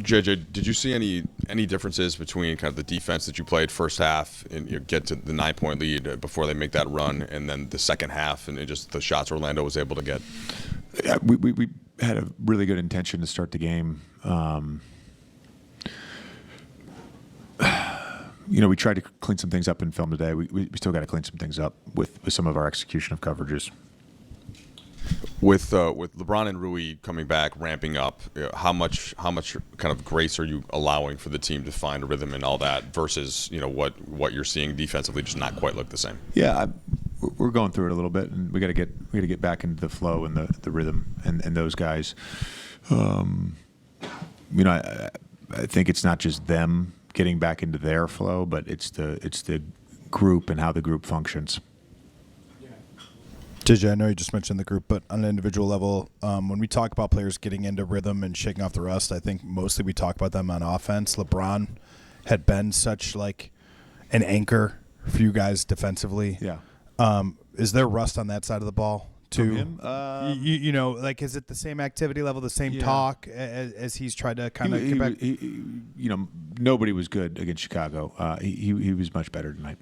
JJ, did you see any differences between kind of the defense that you played first half and you get to the 9-point lead before they make that run, and then the second half and just the shots Orlando was able to get? Yeah, we had a really good intention to start the game. We tried to clean some things up in film today. We still got to clean some things up with some of our execution of coverages. With LeBron and Rui coming back, ramping up, how much kind of grace are you allowing for the team to find a rhythm and all that versus what you're seeing defensively just not quite look the same? Yeah, we're going through it a little bit, and we got to get back into the flow and the rhythm and those guys. I think it's not just them getting back into their flow, but it's the group and how the group functions. JJ, I know you just mentioned the group, but on an individual level, when we talk about players getting into rhythm and shaking off the rust, I think mostly we talk about them on offense. LeBron had been such like an anchor for you guys defensively. Yeah. Is there rust on that side of the ball too? From him? Is it the same activity level, the same talk as he's tried to kind of get back? Nobody was good against Chicago. He was much better tonight.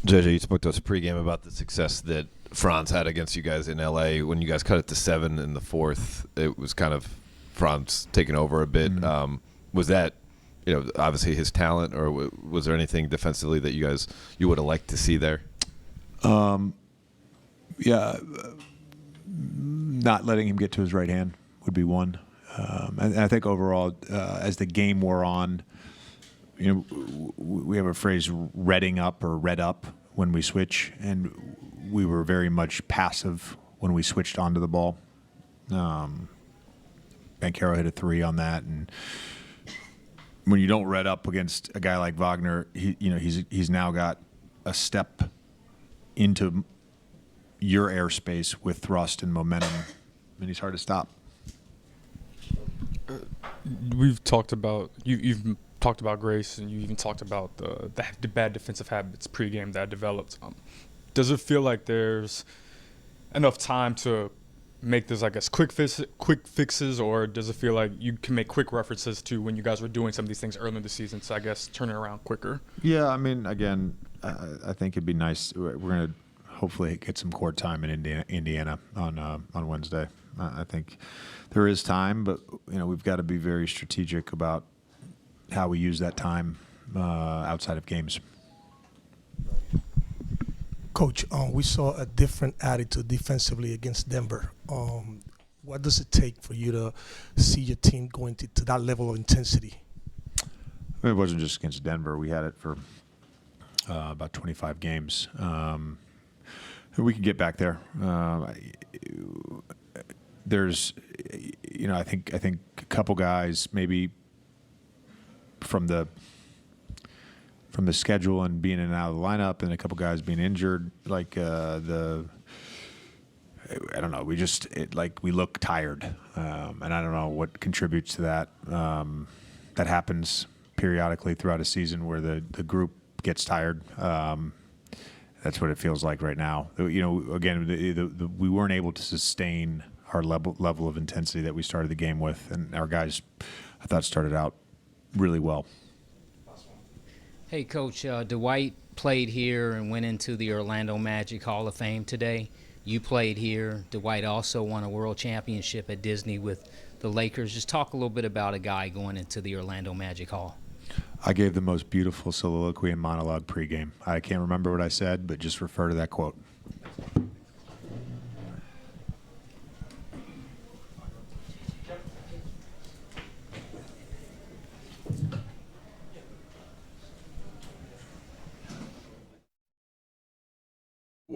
JJ, you spoke to us pregame about the success that Franz had against you guys in LA. When you guys cut it to 7 in the fourth, it was kind of Franz taking over a bit. Mm-hmm. Was that, obviously his talent, or was there anything defensively that you would have liked to see there? Not letting him get to his right hand would be one. And I think overall, as the game wore on, we have a phrase, redding up or red up when we switch, and we were very much passive when we switched onto the ball. Banchero hit a 3 on that, and when you don't red up against a guy like Wagner, he's now got a step into your airspace with thrust and momentum, and he's hard to stop. We've talked about you've talked about grace, and you even talked about the bad defensive habits pregame that developed. Does it feel like there's enough time to make this, I guess, quick fixes, or does it feel like you can make quick references to when you guys were doing some of these things early in the season, so I guess turn it around quicker? Yeah, I mean, again, I think it'd be nice. We're going to hopefully get some court time in Indiana on Wednesday. I think there is time, but we've got to be very strategic about how we use that time outside of games. Coach, we saw a different attitude defensively against Denver. What does it take for you to see your team going to that level of intensity? I mean, it wasn't just against Denver. We had it for about 25 games. We can get back there. There's, I think a couple guys maybe from the schedule and being in and out of the lineup, and a couple guys being injured, I don't know. We look tired, and I don't know what contributes to that. That happens periodically throughout a season where the group gets tired. That's what it feels like right now. Again, we weren't able to sustain our level of intensity that we started the game with, and our guys, I thought, started out really well. Hey, Coach, Dwight played here and went into the Orlando Magic Hall of Fame today. You played here. Dwight also won a world championship at Disney with the Lakers. Just talk a little bit about a guy going into the Orlando Magic Hall. I gave the most beautiful soliloquy and monologue pregame. I can't remember what I said, but just refer to that quote.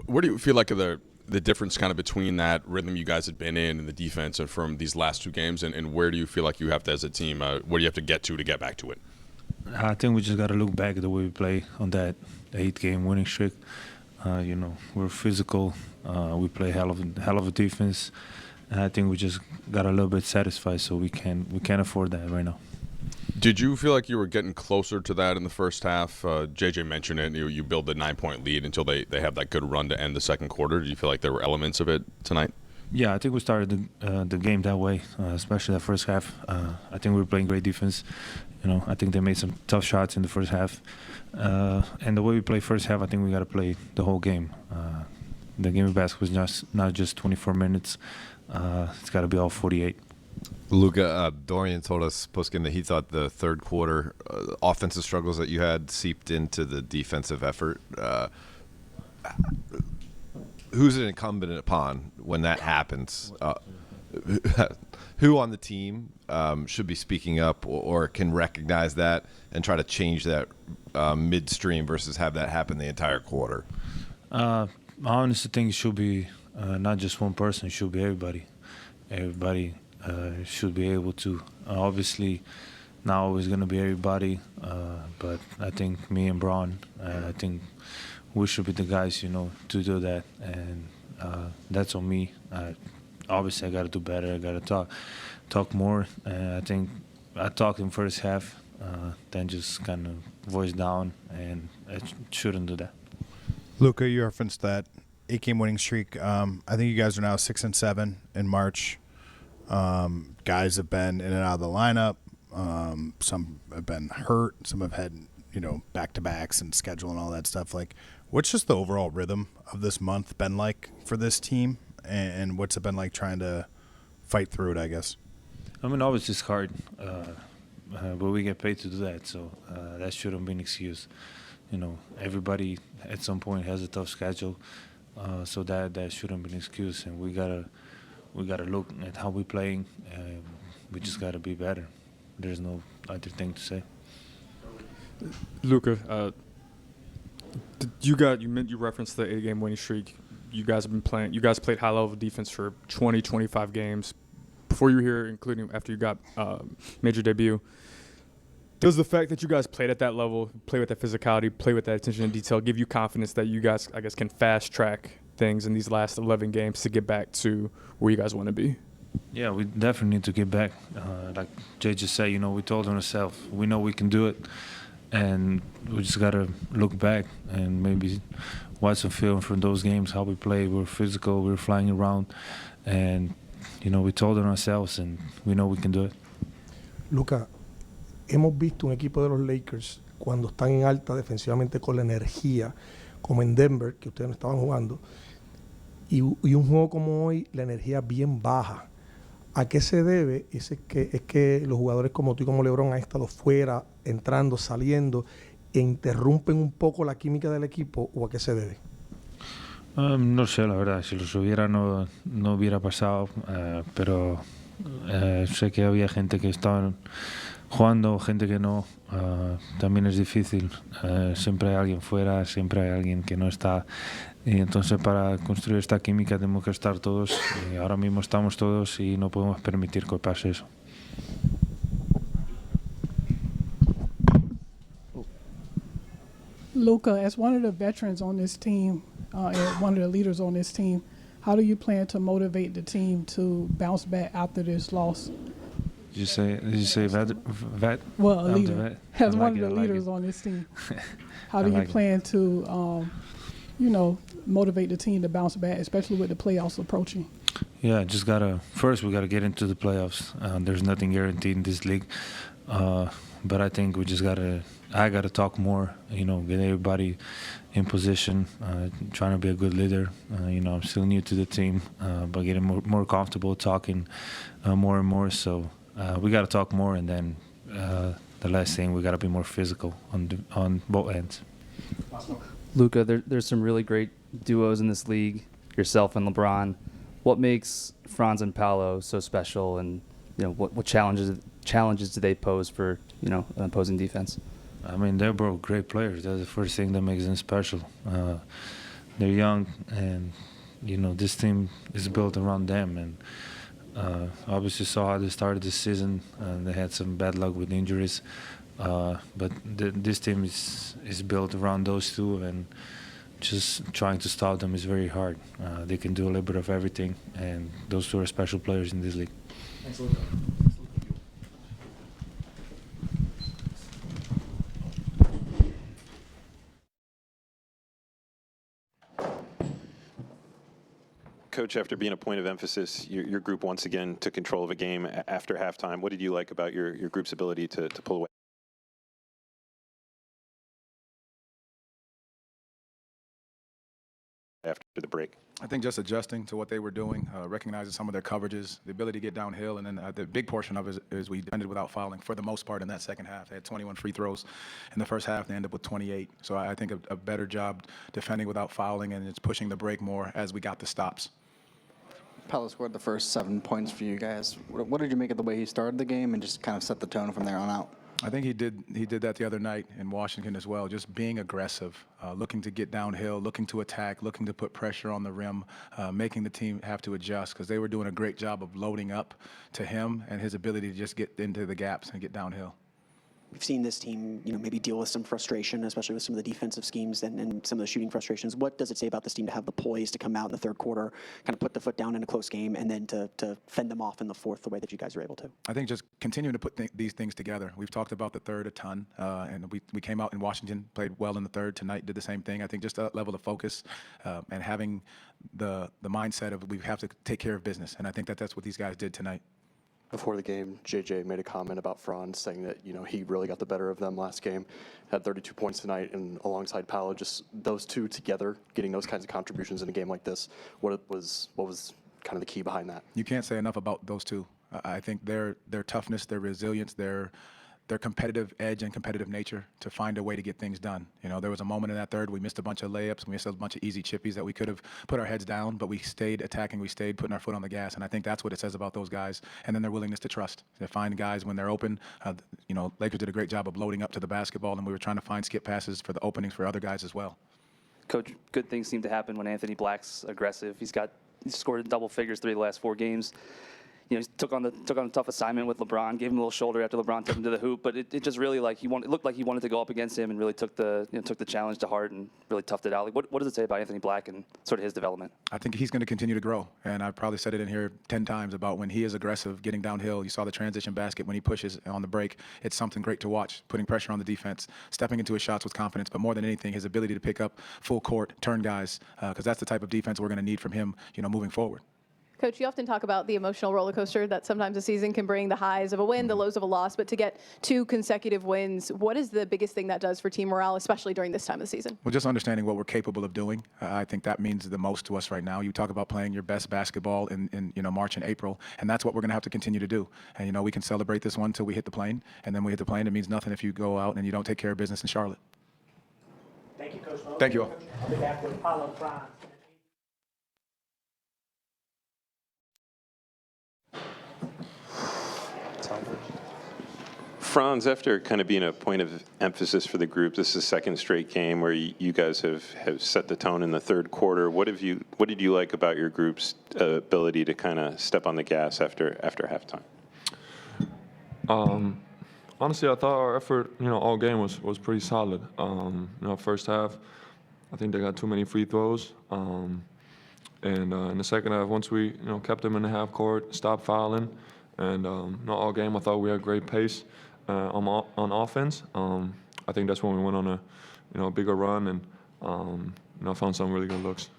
Where do you feel like the difference kind of between that rhythm you guys had been in and the defense and from these last two games, and where do you feel like you have to, as a team, what do you have to get back to it? I think we just got to look back at the way we play on that 8-game winning streak. We're physical. We play hell of a defense. And I think we just got a little bit satisfied, so we can't afford that right now. Did you feel like you were getting closer to that in the first half? JJ mentioned it. You build a 9-point lead until they have that good run to end the second quarter. Did you feel like there were elements of it tonight? Yeah, I think we started the game that way, especially that first half. I think we were playing great defense. I think they made some tough shots in the first half. And the way we play first half, I think we got to play the whole game. The game of basketball is not just 24 minutes. It's got to be all 48. Luka, Dorian told us postgame that he thought the third quarter offensive struggles that you had seeped into the defensive effort. Who's it incumbent upon when that happens? Who on the team should be speaking up or can recognize that and try to change that midstream versus have that happen the entire quarter? I honestly think it should be not just one person. It should be everybody. Everybody should be able to. Obviously, not always going to be everybody, but I think me and Braun, I think we should be the guys, to do that, and that's on me. Obviously, I got to do better. I got to talk more. I think I talked in first half, then just kind of voice down, and I shouldn't do that. Luka, you referenced that 8-game winning streak. I think you guys are now 6-7 in March. Guys have been in and out of the lineup. Some have been hurt. Some have had, back-to-backs and schedule and all that stuff. Like, what's just the overall rhythm of this month been like for this team? And what's it been like trying to fight through it, I guess? I mean, obviously it's hard, but we get paid to do that, so that shouldn't be an excuse. Everybody at some point has a tough schedule, so that shouldn't be an excuse. And we gotta look at how we're playing. We just gotta be better. There's no other thing to say. Luka, you referenced the 8-game winning streak. You guys have been playing. You guys played high level defense for 20, 25 games before you were here, including after you got major debut. Does the fact that you guys played at that level, play with that physicality, play with that attention to detail, give you confidence that you guys, I guess, can fast track things in these last 11 games to get back to where you guys want to be? Yeah, we definitely need to get back. Like Jay just said, we told ourselves, we know we can do it, and we just got to look back and maybe watch some film from those games, how we play. We're physical, we're flying around, and, we told ourselves, and we know we can do it. Luka, hemos visto un equipo de los Lakers cuando están en alta defensivamente con la energía, como en Denver, que ustedes no estaban jugando, y un juego como hoy, la energía bien baja. ¿A qué se debe? Es que los jugadores como tú y como LeBron han estado fuera, entrando, saliendo, e interrumpen un poco la química del equipo, ¿o a qué se debe? No sé, la verdad. Si los hubiera, no hubiera pasado, pero sé que había gente que estaba jugando, gente que no. También es difícil. Siempre hay alguien fuera, siempre hay alguien que no está. Y entonces para construir esta química tenemos que estar todos. Y ahora mismo estamos todos y no podemos permitir que pase eso. Luka, as one of the veterans on this team, and one of the leaders on this team, how do you plan to motivate the team to bounce back after this loss? Did you say vet? Well, a I'm the leader. vet. As I one like of it, the I like leaders it. on this team, how do I you like it. plan to, motivate the team to bounce back, especially with the playoffs approaching? Yeah, first we gotta get into the playoffs. There's nothing guaranteed in this league, but I think I gotta talk more. Get everybody in position. Trying to be a good leader. I'm still new to the team, but getting more comfortable talking more and more. So we gotta talk more, and then the last thing, we gotta be more physical on both ends. Luka, there's some really great duos in this league, yourself and LeBron. What makes Franz and Paolo so special, and what challenges do they pose for an opposing defense? I mean, they're both great players. That's the first thing that makes them special. They're young, and this team is built around them. And obviously saw how they started this season. They had some bad luck with injuries, but this team is built around those two, and just trying to stop them is very hard. They can do a little bit of everything, and those two are special players in this league. Thanks, Luka. Coach, after being a point of emphasis, your group once again took control of a game after halftime. What did you like about your group's ability to pull away after the break? I think just adjusting to what they were doing, recognizing some of their coverages, the ability to get downhill, and then the big portion of it is we ended without fouling for the most part in that second half. They had 21 free throws in the first half. They ended up with 28. So I think a better job defending without fouling, and it's pushing the break more as we got the stops. Paolo scored the first 7 points for you guys. What did you make of the way he started the game and just kind of set the tone from there on out? I think he did that the other night in Washington as well, just being aggressive, looking to get downhill, looking to attack, looking to put pressure on the rim, making the team have to adjust because they were doing a great job of loading up to him and his ability to just get into the gaps and get downhill. We've seen this team, maybe deal with some frustration, especially with some of the defensive schemes and some of the shooting frustrations. What does it say about this team to have the poise to come out in the third quarter, kind of put the foot down in a close game, and then to fend them off in the fourth the way that you guys are able to? I think just continuing to put these things together. We've talked about the third a ton, and we came out in Washington, played well in the third. Tonight did the same thing. I think just a level of focus and having the mindset of we have to take care of business, and I think that's what these guys did tonight. Before the game, JJ made a comment about Franz, saying that he really got the better of them last game, had 32 points tonight, and alongside Paolo, just those two together, getting those kinds of contributions in a game like this. What was kind of the key behind that? You can't say enough about those two. I think their toughness, their resilience, their competitive edge and competitive nature to find a way to get things done. There was a moment in that third we missed a bunch of layups, we missed a bunch of easy chippies that we could have put our heads down, but we stayed attacking, we stayed putting our foot on the gas, and I think that's what it says about those guys. And then their willingness to trust, to find guys when they're open. Lakers did a great job of loading up to the basketball, and we were trying to find skip passes for the openings for other guys as well. Coach, good things seem to happen when Anthony Black's aggressive. He scored double figures 3 of the last 4 games. He took on a tough assignment with LeBron, gave him a little shoulder after LeBron took him to the hoop, but it just really it looked like he wanted to go up against him and really took the challenge to heart and really toughed it out. What does it say about Anthony Black and sort of his development? I think he's going to continue to grow, and I've probably said it in here 10 times about when he is aggressive, getting downhill. You saw the transition basket when he pushes on the break. It's something great to watch, putting pressure on the defense, stepping into his shots with confidence, but more than anything, his ability to pick up full court, turn guys, because that's the type of defense we're going to need from him, moving forward. Coach, you often talk about the emotional roller coaster that sometimes a season can bring, the highs of a win, the lows of a loss, but to get 2 consecutive wins, what is the biggest thing that does for team morale, especially during this time of the season? Well, just understanding what we're capable of doing. I think that means the most to us right now. You talk about playing your best basketball in March and April, and that's what we're going to have to continue to do. And, we can celebrate this one until we hit the plane, and then we hit the plane. It means nothing if you go out and you don't take care of business in Charlotte. Thank you, Coach. Thank you all. I'll be back with Paolo, Franz. Franz, after kind of being a point of emphasis for the group, this is the second straight game where you guys have set the tone in the third quarter. What did you like about your group's ability to kind of step on the gas after halftime? Honestly, I thought our effort, all game was pretty solid. First half, I think they got too many free throws. And in the second half, once we, kept them in the half court, stopped fouling, and all game, I thought we had great pace on offense. I think that's when we went on a bigger run and found some really good looks.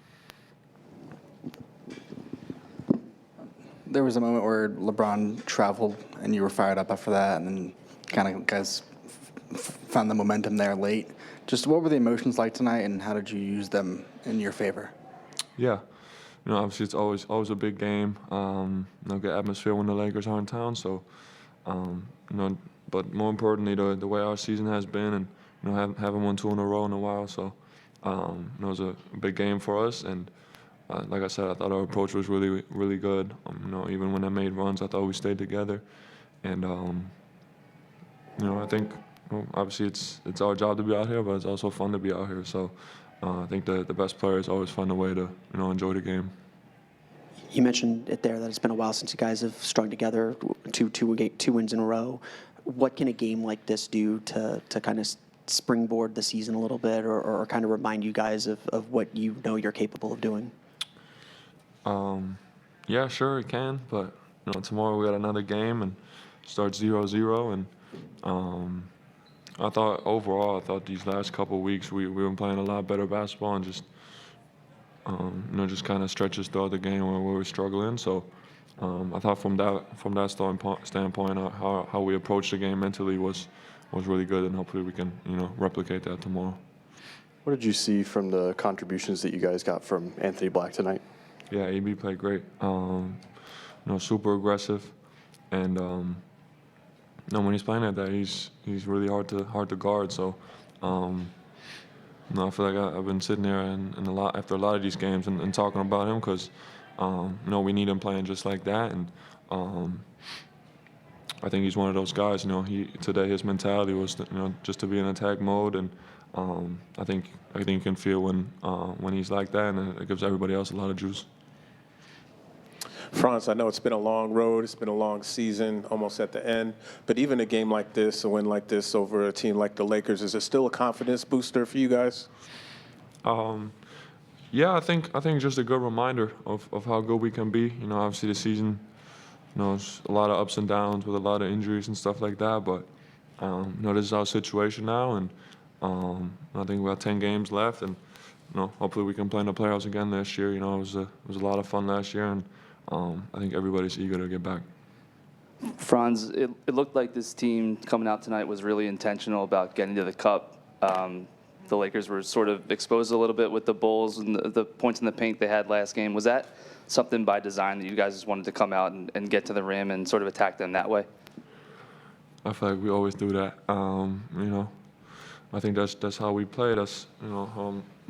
There was a moment where LeBron traveled and you were fired up after that, and then kind of guys found the momentum there late. Just what were the emotions like tonight, and how did you use them in your favor? Yeah, obviously it's always a big game. Good atmosphere when the Lakers are in town. So, but more importantly, the way our season has been, and haven't won 2 in a row in a while. So, it was a big game for us, and like I said, I thought our approach was really, really good. Even when I made runs, I thought we stayed together, and I think obviously it's our job to be out here, but it's also fun to be out here. So. I think the best players always find a way to enjoy the game. You mentioned it there that it's been a while since you guys have strung together two wins in a row. What can a game like this do to kind of springboard the season a little bit, or kind of remind you guys of what you're capable of doing? Yeah, sure it can, but tomorrow we got another game and start 0-0, and I thought overall, these last couple of weeks we've been playing a lot better basketball and just just kind of stretches throughout the game where we were struggling. So I thought from that standpoint, how we approached the game mentally was really good, and hopefully we can replicate that tomorrow. What did you see from the contributions that you guys got from Anthony Black tonight? Yeah, AB played great. Super aggressive, and when he's playing like that, he's really hard to guard. So, I feel like I've been sitting there and after a lot of these games and talking about him because we need him playing just like that, and I think he's one of those guys. Today his mentality was just to be in attack mode, and I think you can feel when he's like that, and it gives everybody else a lot of juice. Franz, I know it's been a long road, it's been a long season, almost at the end, but even a game like this, a win like this over a team like the Lakers, is it still a confidence booster for you guys? Yeah, I think it's just a good reminder of how good we can be. Obviously the season, it's a lot of ups and downs with a lot of injuries and stuff like that, but this is our situation now, and I think we have 10 games left, and hopefully we can play in the playoffs again this year. It was a lot of fun last year, and I think everybody's eager to get back. Franz, it looked like this team coming out tonight was really intentional about getting to the cup. The Lakers were sort of exposed a little bit with the Bulls and the points in the paint they had last game. Was that something by design that you guys just wanted to come out and get to the rim and sort of attack them that way? I feel like we always do that. I think that's how we play. That's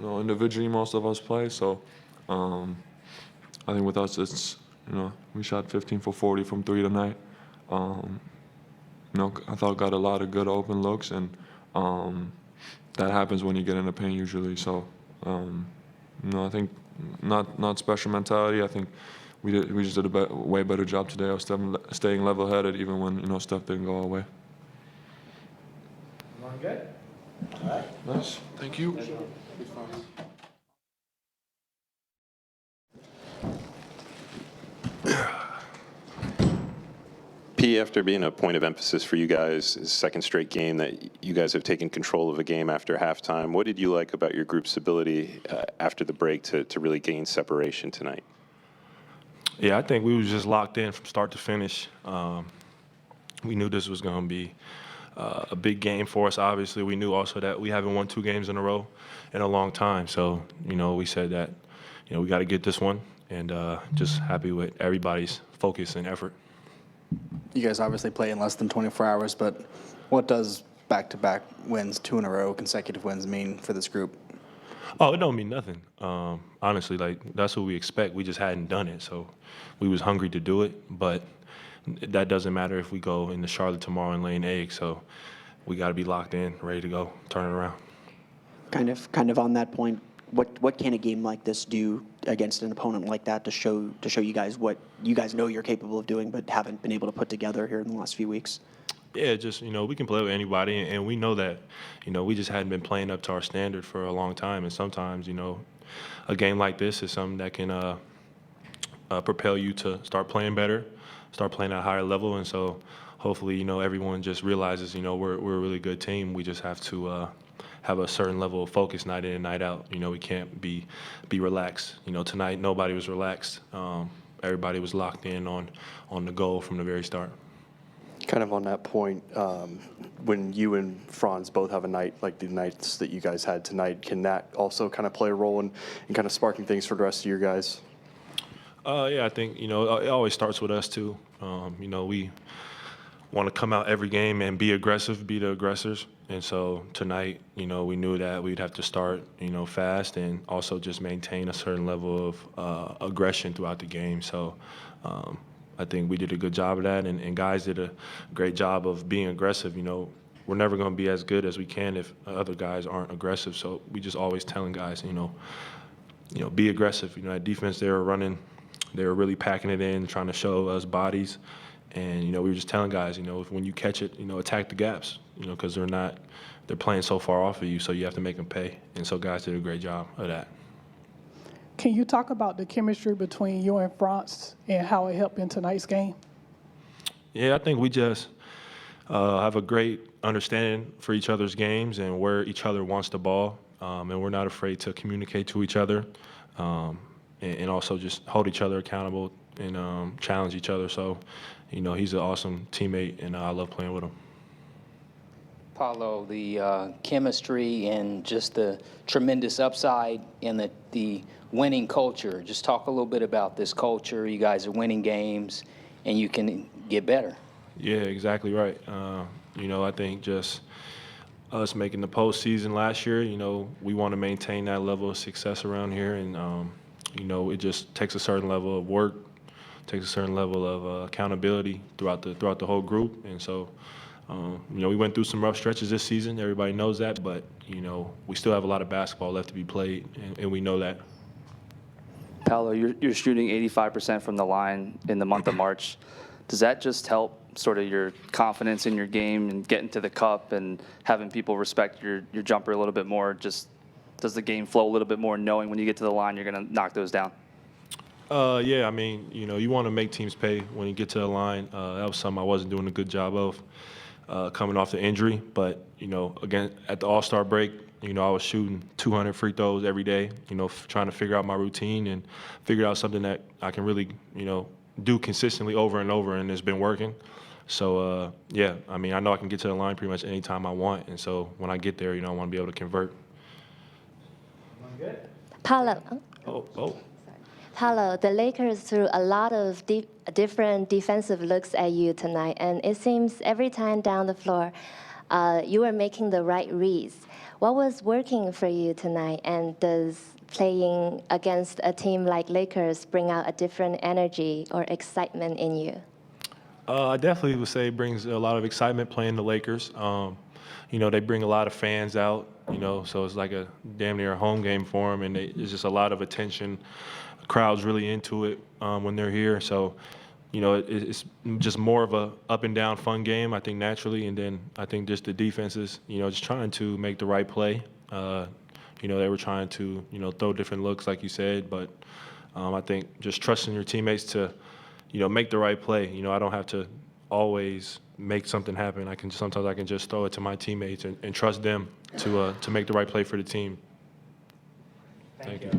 individually most of us play. So I think with us it's we shot 15 for 40 from 3 tonight. I thought got a lot of good open looks, and that happens when you get in the paint usually. So I think not special mentality. I think we just did a way better job today of staying level-headed even when stuff didn't go our way. Good. All right. Nice. Thank you. P, after being a point of emphasis for you guys, is second straight game that you guys have taken control of a game after halftime. What did you like about your group's ability after the break to really gain separation tonight? Yeah, I think we was just locked in from start to finish. We knew this was going to be a big game for us. Obviously, we knew also that we haven't won 2 games in a row in a long time. So, we said that, we got to get this one, and just happy with everybody's focus and effort. You guys obviously play in less than 24 hours, but what does back-to-back wins, 2 in a row, consecutive wins mean for this group? Oh, it don't mean nothing. Honestly, that's what we expect. We just hadn't done it, so we was hungry to do it. But that doesn't matter if we go into Charlotte tomorrow and lay an egg. So we got to be locked in, ready to go, turn it around. Kind of on that point, what can a game like this do against an opponent like that to show you guys what you guys know you're capable of doing, but haven't been able to put together here in the last few weeks? Yeah, just, we can play with anybody, and we know that, we just hadn't been playing up to our standard for a long time. And sometimes, a game like this is something that can propel you to start playing better, start playing at a higher level. And so hopefully, everyone just realizes, we're a really good team. We just have to have a certain level of focus night in and night out. We can't be relaxed. Tonight, nobody was relaxed. Everybody was locked in on the goal from the very start. Kind of on that point, when you and Franz both have a night like the nights that you guys had tonight, can that also kind of play a role in kind of sparking things for the rest of your guys? Yeah, I think, it always starts with us too. We want to come out every game and be aggressive, be the aggressors. And so tonight, we knew that we'd have to start, fast and also just maintain a certain level of aggression throughout the game. So I think we did a good job of that, and guys did a great job of being aggressive. We're never going to be as good as we can if other guys aren't aggressive. So we just always telling guys, be aggressive. That defense they were running, they were really packing it in, trying to show us bodies. And, we were just telling guys, when you catch it, attack the gaps, because they're playing so far off of you, so you have to make them pay. And so guys did a great job of that. Can you talk about the chemistry between you and Franz and how it helped in tonight's game? Yeah, I think we just have a great understanding for each other's games and where each other wants the ball. and we're not afraid to communicate to each other, and also just hold each other accountable and challenge each other. So, he's an awesome teammate, and I love playing with him. Paulo, the chemistry and just the tremendous upside and the winning culture. Just talk a little bit about this culture. You guys are winning games, and you can get better. Yeah, exactly right. I think just us making the postseason last year, we want to maintain that level of success around here, and it just takes a certain level of work, takes a certain level of accountability throughout the whole group, and so. We went through some rough stretches this season. Everybody knows that, but we still have a lot of basketball left to be played, and we know that. Paolo, you're shooting 85% from the line in the month of March. Does that just help sort of your confidence in your game and getting to the cup and having people respect your jumper a little bit more? Just does the game flow a little bit more, knowing when you get to the line you're going to knock those down? Yeah, I mean, you want to make teams pay when you get to the line. That was something I wasn't doing a good job of. Coming off the injury, but again at the All-Star break, I was shooting 200 free throws every day, trying to figure out my routine and figure out something that I can really, do consistently over and over, and it's been working. So yeah, I mean, I know I can get to the line pretty much anytime I want, and so when I get there, I want to be able to convert. Paulo. Oh. Paulo, the Lakers threw a lot of different defensive looks at you tonight, and it seems every time down the floor, you were making the right reads. What was working for you tonight, and does playing against a team like Lakers bring out a different energy or excitement in you? I definitely would say it brings a lot of excitement playing the Lakers. They bring a lot of fans out, so it's like a damn near a home game for them, and there's just a lot of attention. Crowd's really into it when they're here, so it's just more of a up and down fun game, I think, naturally, and then I think just the defenses, just trying to make the right play. They were trying to throw different looks, like you said, but I think just trusting your teammates to make the right play. I don't have to always make something happen. Sometimes I can just throw it to my teammates and trust them to make the right play for the team. Thank you.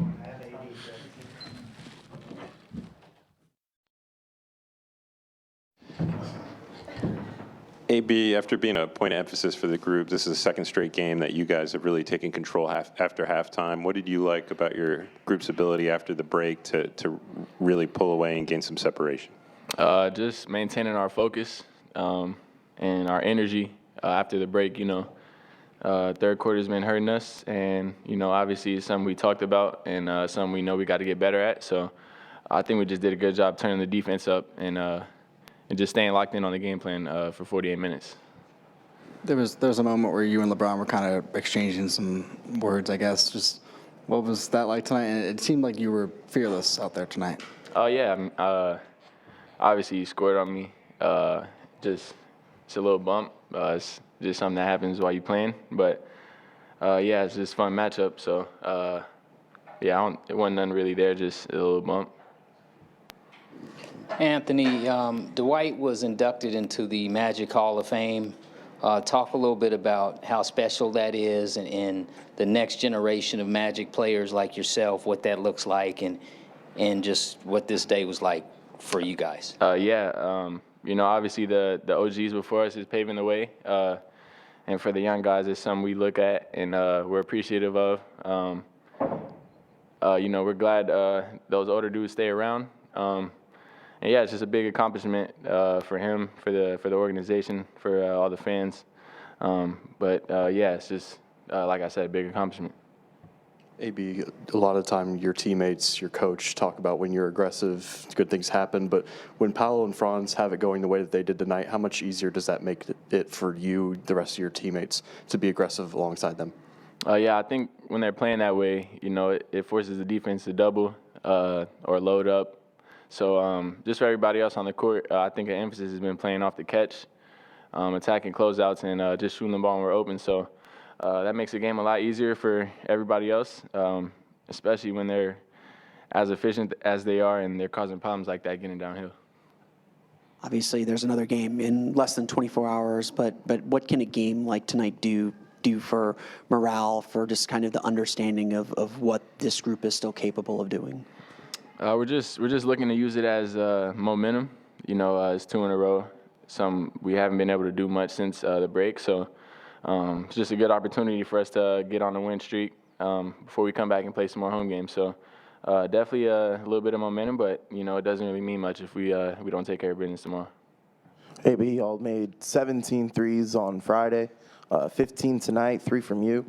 AB, after being a point of emphasis for the group, this is the second straight game that you guys have really taken control after halftime. What did you like about your group's ability after the break to really pull away and gain some separation? Just maintaining our focus and our energy after the break. Third quarter's been hurting us, and obviously it's something we talked about and something we know we got to get better at. So I think we just did a good job turning the defense up and just staying locked in on the game plan for 48 minutes. There was a moment where you and LeBron were kind of exchanging some words, I guess. Just what was that like tonight? And it seemed like you were fearless out there tonight. Oh yeah, obviously you scored on me. It's a little bump. It's just something that happens while you're playing. But yeah, it's just a fun matchup. So yeah, it wasn't nothing really there, just a little bump. Anthony, Dwight was inducted into the Magic Hall of Fame. Talk a little bit about how special that is and the next generation of Magic players like yourself, what that looks like, and just what this day was like for you guys. Obviously the OGs before us is paving the way. And for the young guys, it's something we look at and we're appreciative of. We're glad those older dudes stay around. And yeah, it's just a big accomplishment for him, for the organization, for all the fans. Yeah, it's just, like I said, a big accomplishment. AB, a lot of the time your teammates, your coach talk about when you're aggressive, good things happen. But when Paolo and Franz have it going the way that they did tonight, how much easier does that make it for you, the rest of your teammates, to be aggressive alongside them? Yeah, I think when they're playing that way, it forces the defense to double or load up. So just for everybody else on the court, I think an emphasis has been playing off the catch, attacking closeouts, and just shooting the ball when we're open. So that makes the game a lot easier for everybody else, especially when they're as efficient as they are and they're causing problems like that getting downhill. Obviously, there's another game in less than 24 hours, but what can a game like tonight do do for morale, for just kind of the understanding of what this group is still capable of doing? We're just looking to use it as momentum. It's 2 in a row. We haven't been able to do much since the break, so it's just a good opportunity for us to get on a win streak before we come back and play some more home games. So definitely a little bit of momentum, but it doesn't really mean much if we don't take care of business tomorrow. AB, y'all made 17 threes on Friday, 15 tonight, 3 from you.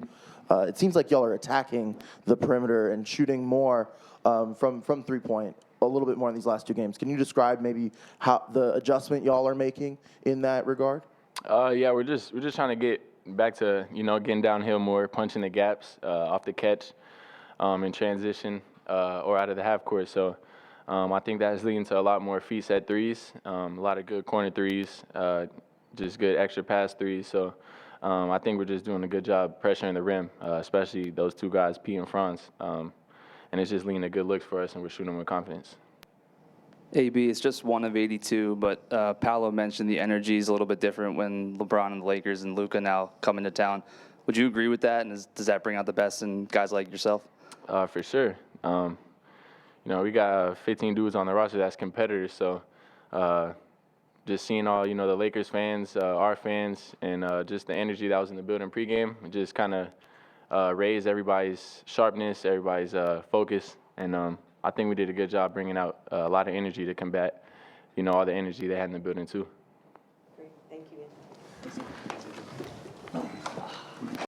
It seems like y'all are attacking the perimeter and shooting more from 3-point a little bit more in these last 2 games. Can you describe maybe how the adjustment y'all are making in that regard? Yeah, we're just trying to get back to getting downhill more, punching the gaps off the catch in transition or out of the half court. So I think that's leading to a lot more feet set threes, a lot of good corner threes, just good extra pass threes. So I think we're just doing a good job pressuring the rim, especially those 2 guys, P and Franz. And it's just leading to good looks for us, and we're shooting with confidence. AB, it's just 1 of 82, but Paolo mentioned the energy is a little bit different when LeBron and the Lakers and Luka now come into town. Would you agree with that, and does that bring out the best in guys like yourself? For sure. We got 15 dudes on the roster that's competitors, so just seeing all, the Lakers fans, our fans, and just the energy that was in the building pregame, it just kind of raised everybody's sharpness, everybody's focus, and I think we did a good job bringing out a lot of energy to combat, all the energy they had in the building too. Great, thank you.